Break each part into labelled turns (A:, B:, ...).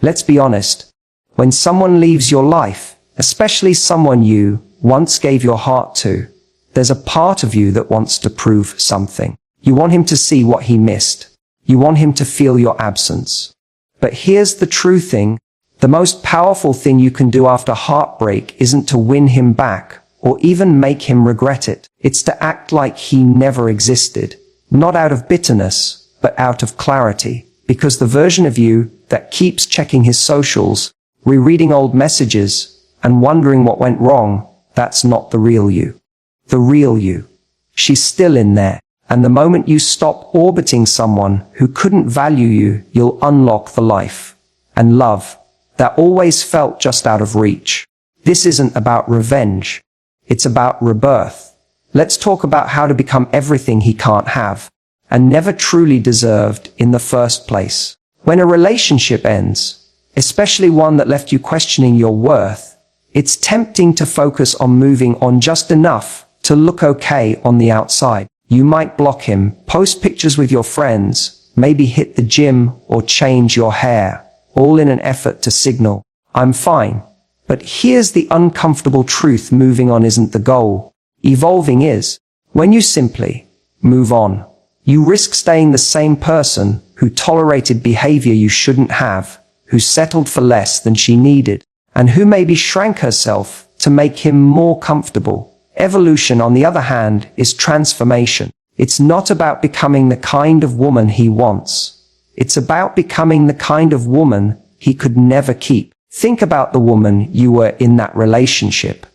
A: Let's be honest. When someone leaves your life, especially someone you once gave your heart to, there's a part of you that wants to prove something. You want him to see what he missed. You want him to feel your absence. But here's the true thing. The most powerful thing you can do after heartbreak isn't to win him back or even make him regret it. It's to act like he never existed. Not out of bitterness, but out of clarity. Because the version of you that keeps checking his socials, rereading old messages, and wondering what went wrong, that's not the real you. The real you. She's still in there. And the moment you stop orbiting someone who couldn't value you, you'll unlock the life and love that always felt just out of reach. This isn't about revenge. It's about rebirth. Let's talk about how to become everything he can't have and never truly deserved in the first place. When a relationship ends, especially one that left you questioning your worth, it's tempting to focus on moving on just enough to look okay on the outside. You might block him, post pictures with your friends, maybe hit the gym or change your hair, all in an effort to signal, I'm fine. But here's the uncomfortable truth: moving on isn't the goal. Evolving is. When you simply move on, you risk staying the same person who tolerated behavior you shouldn't have, who settled for less than she needed, and who maybe shrank herself to make him more comfortable. Evolution, on the other hand, is transformation. It's not about becoming the kind of woman he wants. It's about becoming the kind of woman he could never keep. Think about the woman you were in that relationship.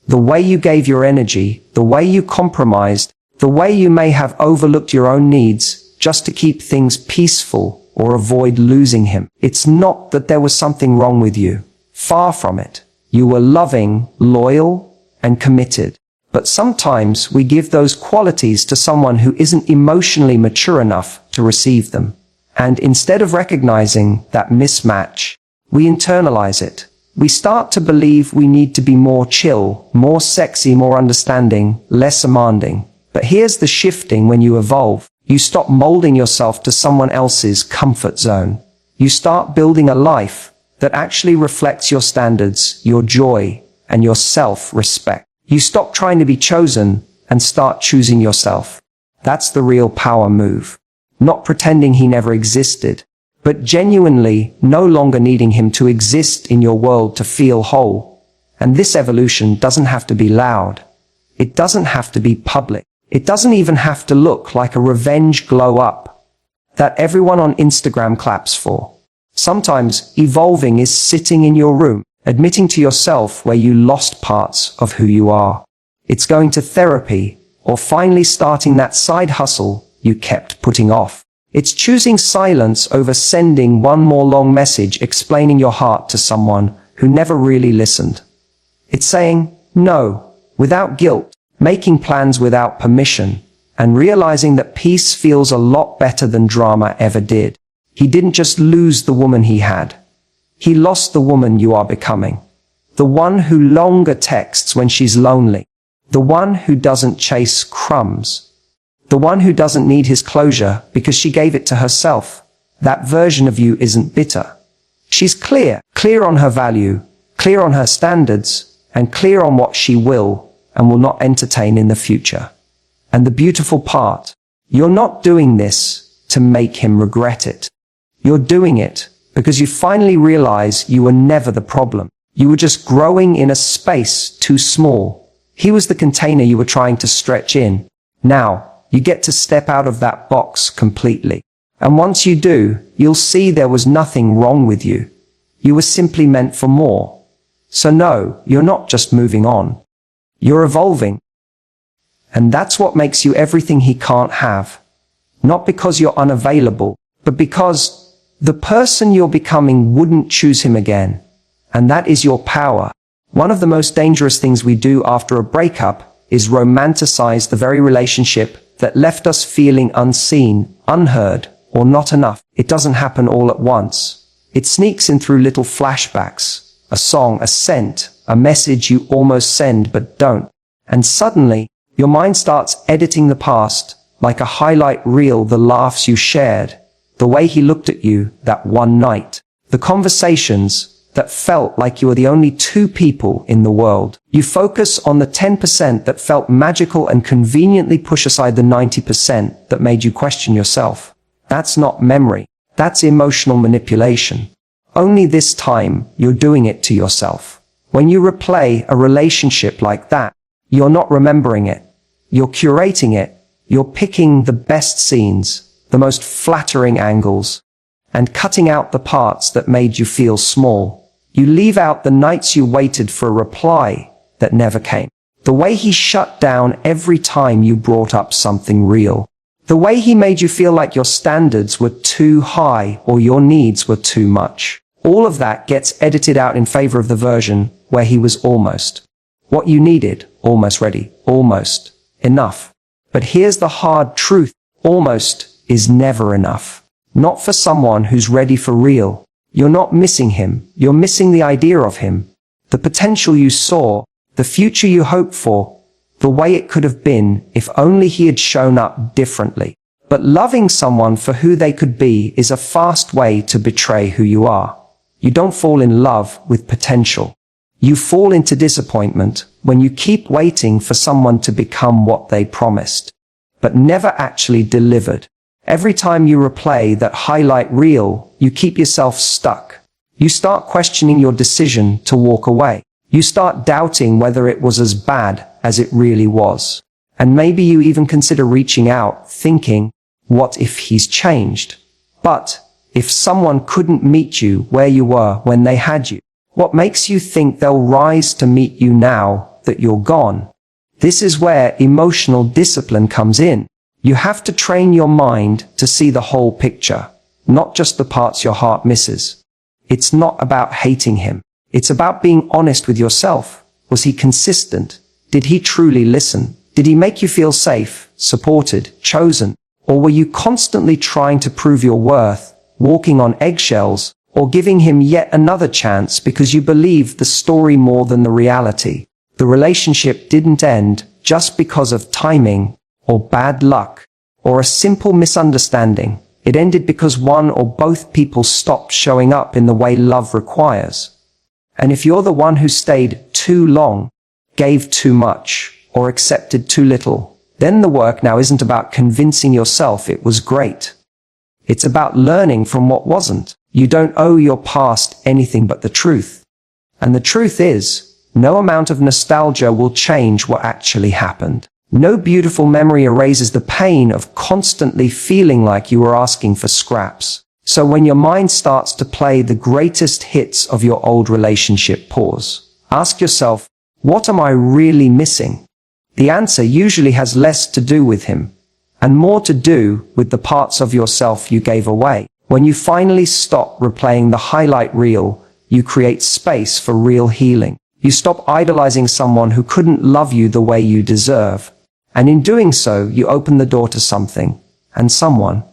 A: The way you gave your energy, the way you compromised, the way you may have overlooked your own needs just to keep things peaceful or avoid losing him. It's not that there was something wrong with you. Far from it. You were loving, loyal, and committed. But sometimes we give those qualities to someone who isn't emotionally mature enough to receive them. And instead of recognizing that mismatch, we internalize it. We start to believe we need to be more chill, more sexy, more understanding, less demanding. But here's the shifting: when you evolve, you stop molding yourself to someone else's comfort zone. You start building a life that actually reflects your standards, your joy, and your self-respect. You stop trying to be chosen and start choosing yourself. That's the real power move. Not pretending he never existed, but genuinely no longer needing him to exist in your world to feel whole. And this evolution doesn't have to be loud. It doesn't have to be public. It doesn't even have to look like a revenge glow up that everyone on Instagram claps for. Sometimes evolving is sitting in your room, admitting to yourself where you lost parts of who you are. It's going to therapy, or finally starting that side hustle you kept putting off. It's choosing silence over sending one more long message explaining your heart to someone who never really listened. It's saying no without guilt, making plans without permission, and realizing that peace feels a lot better than drama ever did. He didn't just lose the woman he had. He lost the woman you are becoming. The one who longer texts when she's lonely. The one who doesn't chase crumbs. The one who doesn't need his closure because she gave it to herself. That version of you isn't bitter. She's clear on her value, clear on her standards, and clear on what she will and will not entertain in the future. And the beautiful part, you're not doing this to make him regret it. You're doing it because you finally realize you were never the problem. You were just growing in a space too small. He was the container you were trying to stretch in. Now, you get to step out of that box completely. And once you do, you'll see there was nothing wrong with you. You were simply meant for more. So no, you're not just moving on. You're evolving. And that's what makes you everything he can't have. Not because you're unavailable, but because the person you're becoming wouldn't choose him again. And that is your power. One of the most dangerous things we do after a breakup is romanticize the very relationship that left us feeling unseen, unheard, or not enough. It doesn't happen all at once. It sneaks in through little flashbacks, a song, a scent, a message you almost send but don't. And suddenly, your mind starts editing the past, like a highlight reel, the laughs you shared, the way he looked at you that one night, The conversations that felt like you were the only two people in the world. You focus on the 10% that felt magical and conveniently push aside the 90% that made you question yourself. That's not memory. That's emotional manipulation. Only this time, you're doing it to yourself. When you replay a relationship like that, you're not remembering it. You're curating it. You're picking the best scenes, the most flattering angles, and cutting out the parts that made you feel small. You leave out the nights you waited for a reply that never came. The way he shut down every time you brought up something real. The way he made you feel like your standards were too high or your needs were too much. All of that gets edited out in favor of the version where he was almost what you needed, almost ready, almost enough. But here's the hard truth. Almost is never enough. Not for someone who's ready for real. You're not missing him. You're missing the idea of him. The potential you saw, the future you hoped for, the way it could have been if only he had shown up differently. But loving someone for who they could be is a fast way to betray who you are. You don't fall in love with potential. You fall into disappointment when you keep waiting for someone to become what they promised, but never actually delivered. Every time you replay that highlight reel, you keep yourself stuck. You start questioning your decision to walk away. You start doubting whether it was as bad as it really was. And maybe you even consider reaching out, thinking, what if he's changed? But if someone couldn't meet you where you were when they had you, what makes you think they'll rise to meet you now that you're gone? This is where emotional discipline comes in. You have to train your mind to see the whole picture, not just the parts your heart misses. It's not about hating him. It's about being honest with yourself. Was he consistent? Did he truly listen? Did he make you feel safe, supported, chosen? Or were you constantly trying to prove your worth, walking on eggshells, or giving him yet another chance because you believed the story more than the reality? The relationship didn't end just because of timing, or bad luck, or a simple misunderstanding. It ended because one or both people stopped showing up in the way love requires. And if you're the one who stayed too long, gave too much, or accepted too little, then the work now isn't about convincing yourself it was great. It's about learning from what wasn't. You don't owe your past anything but the truth. And the truth is, no amount of nostalgia will change what actually happened. No beautiful memory erases the pain of constantly feeling like you were asking for scraps. So when your mind starts to play the greatest hits of your old relationship, pause. Ask yourself, what am I really missing? The answer usually has less to do with him, and more to do with the parts of yourself you gave away. When you finally stop replaying the highlight reel, you create space for real healing. You stop idolizing someone who couldn't love you the way you deserve. And in doing so, you open the door to something, and someone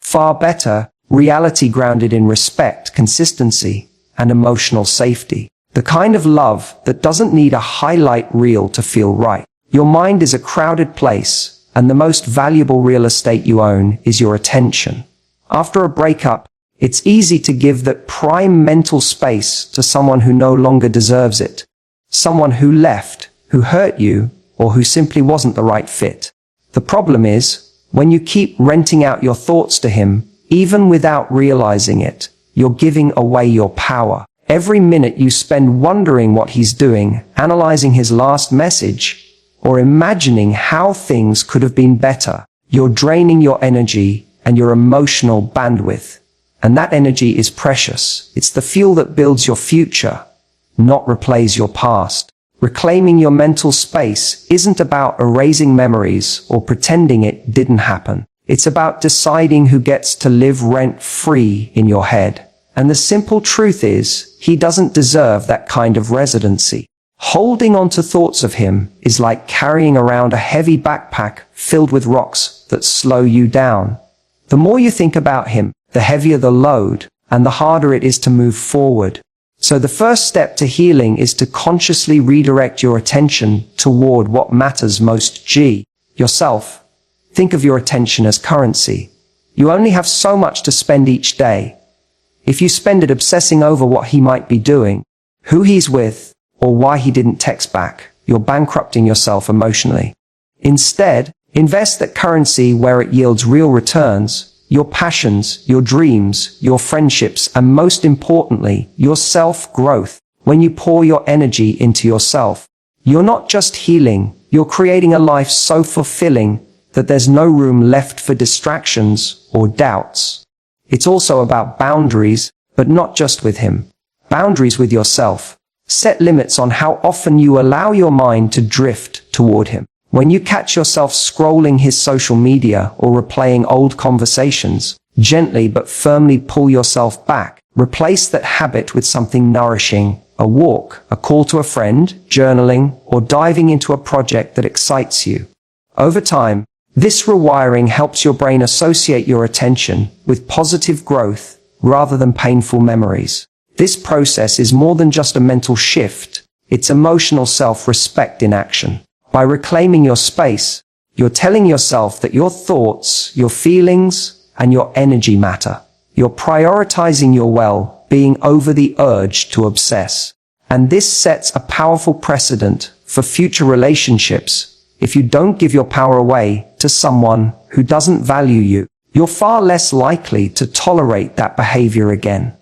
A: far better, reality grounded in respect, consistency, and emotional safety. The kind of love that doesn't need a highlight reel to feel right. Your mind is a crowded place, and the most valuable real estate you own is your attention. After a breakup, it's easy to give that prime mental space to someone who no longer deserves it. Someone who left, who hurt you, or who simply wasn't the right fit. The problem is, when you keep renting out your thoughts to him, even without realizing it, you're giving away your power. Every minute you spend wondering what he's doing, analyzing his last message, or imagining how things could have been better, you're draining your energy and your emotional bandwidth. And that energy is precious. It's the fuel that builds your future, not replays your past. Reclaiming your mental space isn't about erasing memories or pretending it didn't happen. It's about deciding who gets to live rent-free in your head. And the simple truth is, he doesn't deserve that kind of residency. Holding on to thoughts of him is like carrying around a heavy backpack filled with rocks that slow you down. The more you think about him, the heavier the load, and the harder it is to move forward. So the first step to healing is to consciously redirect your attention toward what matters most. Yourself. Think of your attention as currency. You only have so much to spend each day. If you spend it obsessing over what he might be doing, who he's with, or why he didn't text back, you're bankrupting yourself emotionally. Instead, invest that currency where it yields real returns, your passions, your dreams, your friendships, and most importantly, your self-growth. When you pour your energy into yourself, you're not just healing, you're creating a life so fulfilling that there's no room left for distractions or doubts. It's also about boundaries, but not just with him. Boundaries with yourself. Set limits on how often you allow your mind to drift toward him. When you catch yourself scrolling his social media or replaying old conversations, gently but firmly pull yourself back. Replace that habit with something nourishing, a walk, a call to a friend, journaling, or diving into a project that excites you. Over time, this rewiring helps your brain associate your attention with positive growth rather than painful memories. This process is more than just a mental shift, it's emotional self-respect in action. By reclaiming your space, you're telling yourself that your thoughts, your feelings, and your energy matter. You're prioritizing your well-being over the urge to obsess. And this sets a powerful precedent for future relationships. If you don't give your power away to someone who doesn't value you, you're far less likely to tolerate that behavior again.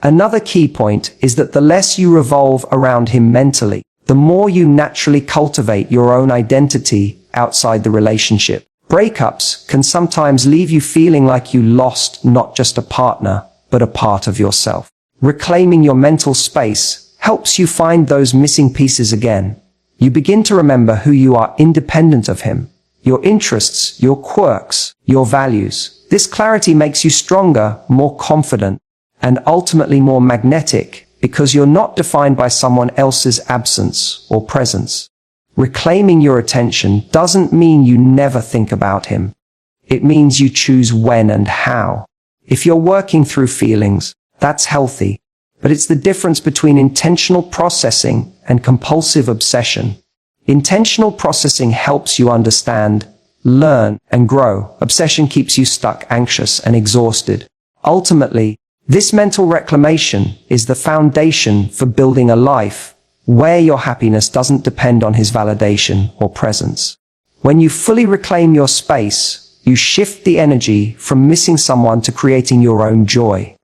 A: Another key point is that the less you revolve around him mentally, the more you naturally cultivate your own identity outside the relationship. Breakups can sometimes leave you feeling like you lost not just a partner, but a part of yourself. Reclaiming your mental space helps you find those missing pieces again. You begin to remember who you are independent of him, your interests, your quirks, your values. This clarity makes you stronger, more confident, and ultimately more magnetic because you're not defined by someone else's absence or presence. Reclaiming your attention doesn't mean you never think about him. It means you choose when and how. If you're working through feelings, that's healthy, but it's the difference between intentional processing and compulsive obsession. Intentional processing helps you understand, learn, and grow. Obsession keeps you stuck, anxious, and exhausted. Ultimately, this mental reclamation is the foundation for building a life where your happiness doesn't depend on his validation or presence. When you fully reclaim your space, you shift the energy from missing someone to creating your own joy.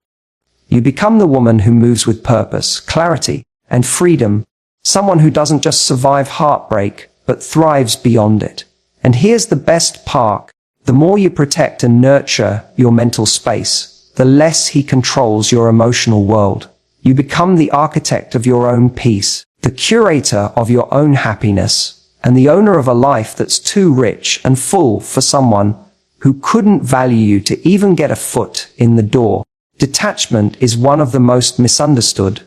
A: You become the woman who moves with purpose, clarity, and freedom, someone who doesn't just survive heartbreak, but thrives beyond it. And here's the best part. The more you protect and nurture your mental space, the less he controls your emotional world. You become the architect of your own peace, the curator of your own happiness, and the owner of a life that's too rich and full for someone who couldn't value you to even get a foot in the door. Detachment is one of the most misunderstood,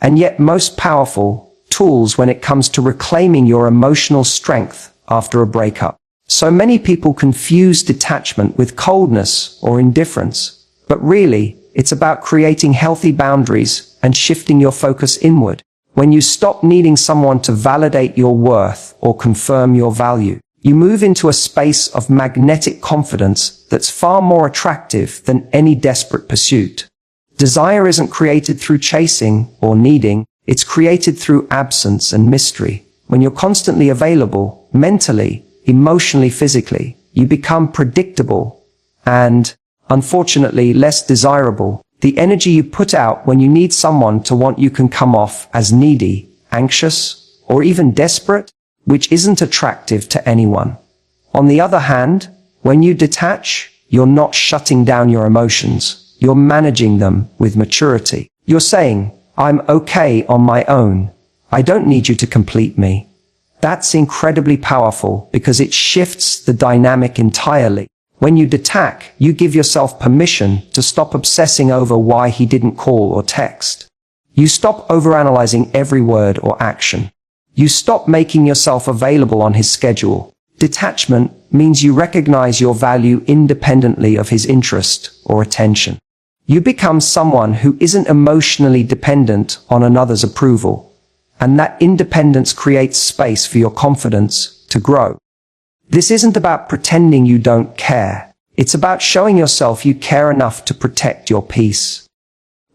A: and yet most powerful, tools when it comes to reclaiming your emotional strength after a breakup. So many people confuse detachment with coldness or indifference. But really, it's about creating healthy boundaries and shifting your focus inward. When you stop needing someone to validate your worth or confirm your value, you move into a space of magnetic confidence that's far more attractive than any desperate pursuit. Desire isn't created through chasing or needing, it's created through absence and mystery. When you're constantly available, mentally, emotionally, physically, you become predictable and, unfortunately, less desirable. The energy you put out when you need someone to want you can come off as needy, anxious, or even desperate, which isn't attractive to anyone. On the other hand, when you detach, you're not shutting down your emotions. You're managing them with maturity. You're saying, I'm okay on my own. I don't need you to complete me. That's incredibly powerful because it shifts the dynamic entirely. When you detach, you give yourself permission to stop obsessing over why he didn't call or text. You stop overanalyzing every word or action. You stop making yourself available on his schedule. Detachment means you recognize your value independently of his interest or attention. You become someone who isn't emotionally dependent on another's approval, and that independence creates space for your confidence to grow. This isn't about pretending you don't care. It's about showing yourself you care enough to protect your peace.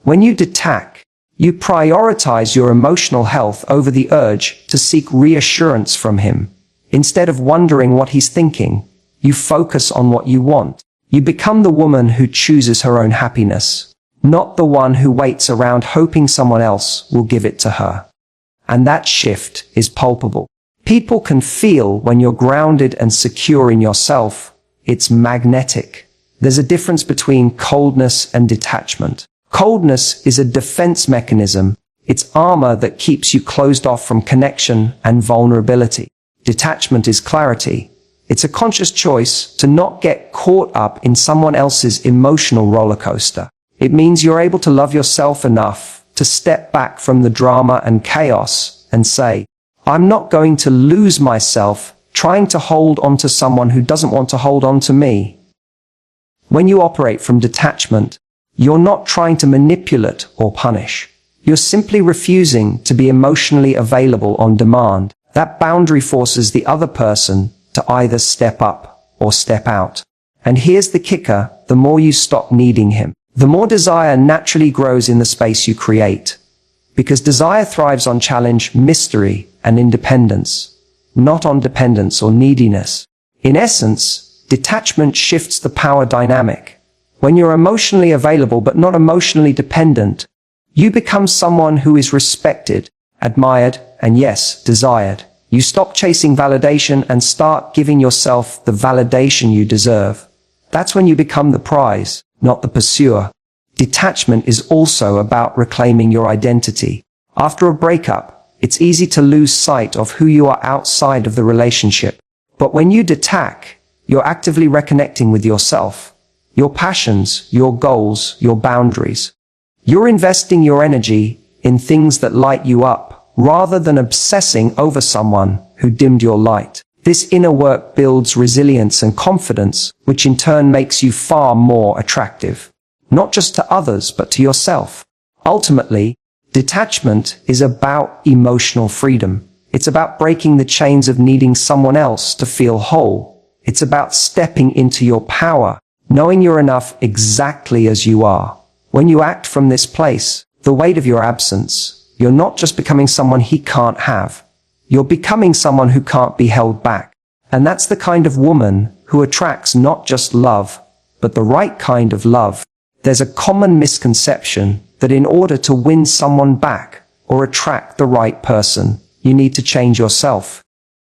A: When you detach, you prioritize your emotional health over the urge to seek reassurance from him. Instead of wondering what he's thinking, you focus on what you want. You become the woman who chooses her own happiness, not the one who waits around hoping someone else will give it to her. And that shift is palpable. People can feel when you're grounded and secure in yourself. It's magnetic. There's a difference between coldness and detachment. Coldness is a defense mechanism. It's armor that keeps you closed off from connection and vulnerability. Detachment is clarity. It's a conscious choice to not get caught up in someone else's emotional roller coaster. It means you're able to love yourself enough to step back from the drama and chaos and say, I'm not going to lose myself trying to hold on to someone who doesn't want to hold on to me. When you operate from detachment, you're not trying to manipulate or punish. You're simply refusing to be emotionally available on demand. That boundary forces the other person to either step up or step out. And here's the kicker: the more you stop needing him, the more desire naturally grows in the space you create. Because desire thrives on challenge, mystery, and independence, not on dependence or neediness. In essence, detachment shifts the power dynamic. When you're emotionally available but not emotionally dependent, you become someone who is respected, admired, and yes, desired. You stop chasing validation and start giving yourself the validation you deserve. That's when you become the prize, not the pursuer. Detachment is also about reclaiming your identity. After a breakup, it's easy to lose sight of who you are outside of the relationship. But when you detach, you're actively reconnecting with yourself, your passions, your goals, your boundaries. You're investing your energy in things that light you up, rather than obsessing over someone who dimmed your light. This inner work builds resilience and confidence, which in turn makes you far more attractive, not just to others, but to yourself. Ultimately, detachment is about emotional freedom. It's about breaking the chains of needing someone else to feel whole. It's about stepping into your power, knowing you're enough exactly as you are. When you act from this place, the weight of your absence, you're not just becoming someone he can't have. You're becoming someone who can't be held back. And that's the kind of woman who attracts not just love, but the right kind of love. There's a common misconception that in order to win someone back or attract the right person, you need to change yourself.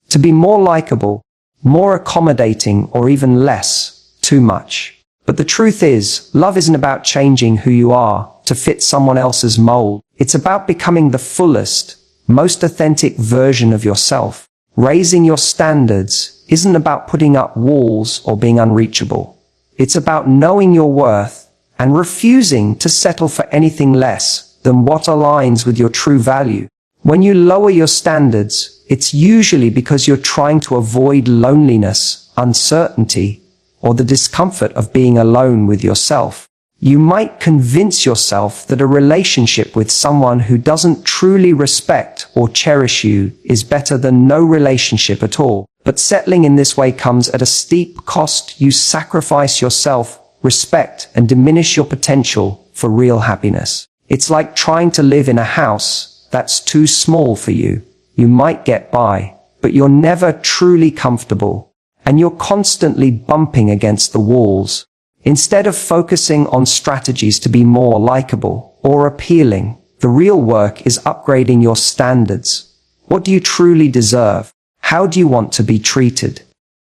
A: To be more likable, more accommodating, or even less, too much. But the truth is, love isn't about changing who you are to fit someone else's mold. It's about becoming the fullest, most authentic version of yourself. Raising your standards isn't about putting up walls or being unreachable. It's about knowing your worth and refusing to settle for anything less than what aligns with your true value. When you lower your standards, it's usually because you're trying to avoid loneliness, uncertainty, or the discomfort of being alone with yourself. You might convince yourself that a relationship with someone who doesn't truly respect or cherish you is better than no relationship at all. But settling in this way comes at a steep cost. You sacrifice yourself, respect, and diminish your potential for real happiness. It's like trying to live in a house that's too small for you. You might get by, but you're never truly comfortable, and you're constantly bumping against the walls. Instead of focusing on strategies to be more likable or appealing, the real work is upgrading your standards. What do you truly deserve? How do you want to be treated?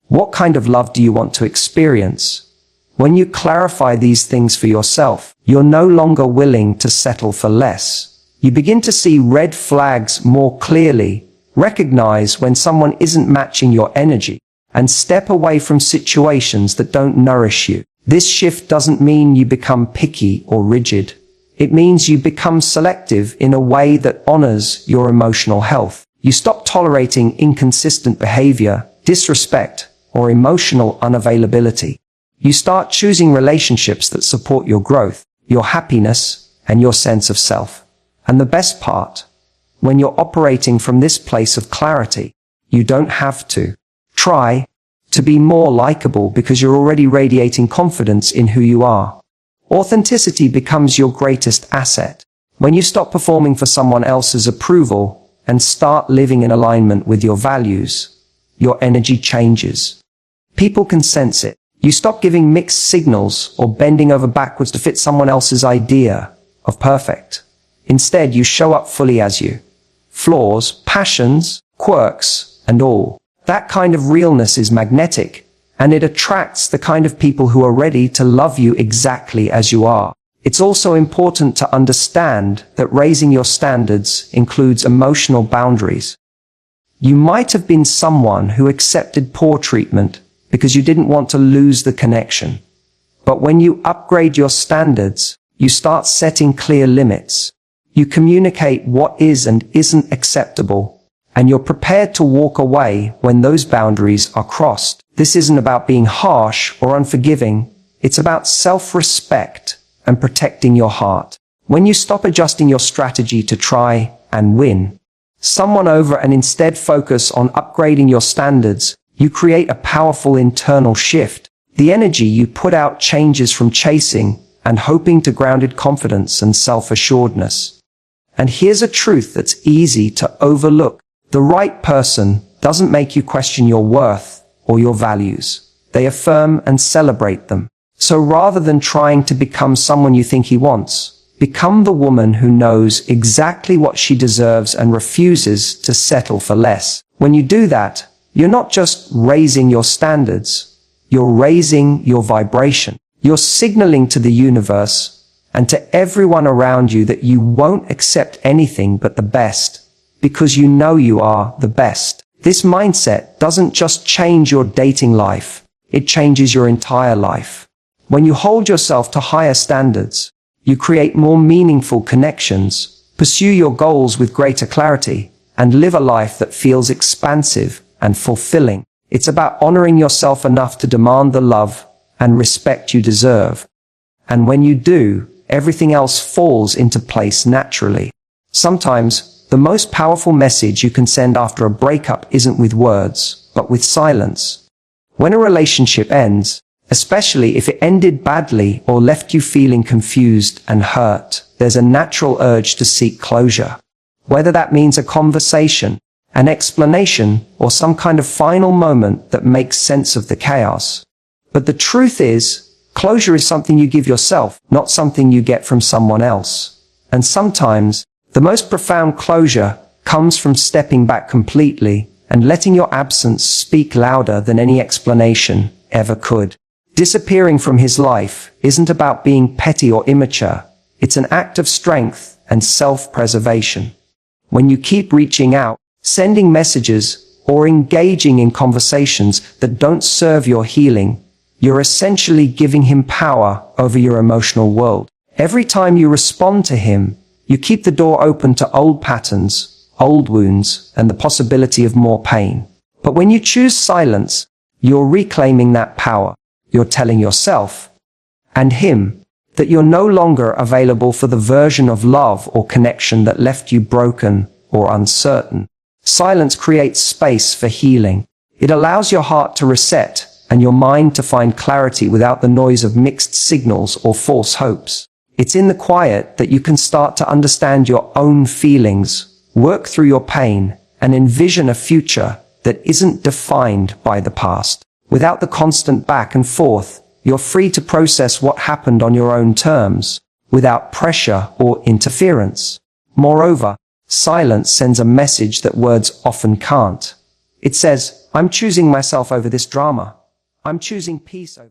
A: What kind of love do you want to experience? When you clarify these things for yourself, you're no longer willing to settle for less. You begin to see red flags more clearly, recognize when someone isn't matching your energy, and step away from situations that don't nourish you. This shift doesn't mean you become picky or rigid. It means you become selective in a way that honors your emotional health. You stop tolerating inconsistent behavior, disrespect, or emotional unavailability. You start choosing relationships that support your growth, your happiness, and your sense of self. And the best part, when you're operating from this place of clarity, you don't have to try to be more likable because you're already radiating confidence in who you are. Authenticity becomes your greatest asset. When you stop performing for someone else's approval and start living in alignment with your values, your energy changes. People can sense it. You stop giving mixed signals or bending over backwards to fit someone else's idea of perfect. Instead, you show up fully as you. Flaws, passions, quirks, and all. That kind of realness is magnetic, and it attracts the kind of people who are ready to love you exactly as you are. It's also important to understand that raising your standards includes emotional boundaries. You might have been someone who accepted poor treatment because you didn't want to lose the connection. But when you upgrade your standards, you start setting clear limits. You communicate what is and isn't acceptable, and you're prepared to walk away when those boundaries are crossed. This isn't about being harsh or unforgiving. It's about self-respect and protecting your heart. When you stop adjusting your strategy to try and win someone over and instead focus on upgrading your standards, you create a powerful internal shift. The energy you put out changes from chasing and hoping to grounded confidence and self-assuredness. And here's a truth that's easy to overlook. The right person doesn't make you question your worth or your values. They affirm and celebrate them. So rather than trying to become someone you think he wants, become the woman who knows exactly what she deserves and refuses to settle for less. When you do that, you're not just raising your standards, you're raising your vibration. You're signaling to the universe and to everyone around you that you won't accept anything but the best, because you know you are the best. This mindset doesn't just change your dating life, it changes your entire life. When you hold yourself to higher standards, you create more meaningful connections, pursue your goals with greater clarity, and live a life that feels expansive and fulfilling. It's about honoring yourself enough to demand the love and respect you deserve. And when you do, everything else falls into place naturally. Sometimes, the most powerful message you can send after a breakup isn't with words, but with silence. When a relationship ends, especially if it ended badly or left you feeling confused and hurt, there's a natural urge to seek closure. Whether that means a conversation, an explanation, or some kind of final moment that makes sense of the chaos. But the truth is, closure is something you give yourself, not something you get from someone else. And sometimes, the most profound closure comes from stepping back completely and letting your absence speak louder than any explanation ever could. Disappearing from his life isn't about being petty or immature. It's an act of strength and self-preservation. When you keep reaching out, sending messages, or engaging in conversations that don't serve your healing, you're essentially giving him power over your emotional world. Every time you respond to him, you keep the door open to old patterns, old wounds, and the possibility of more pain. But when you choose silence, you're reclaiming that power. You're telling yourself and him that you're no longer available for the version of love or connection that left you broken or uncertain. Silence creates space for healing. It allows your heart to reset and your mind to find clarity without the noise of mixed signals or false hopes. It's in the quiet that you can start to understand your own feelings, work through your pain, and envision a future that isn't defined by the past. Without the constant back and forth, you're free to process what happened on your own terms, without pressure or interference. Moreover, silence sends a message that words often can't. It says, I'm choosing myself over this drama. I'm choosing peace over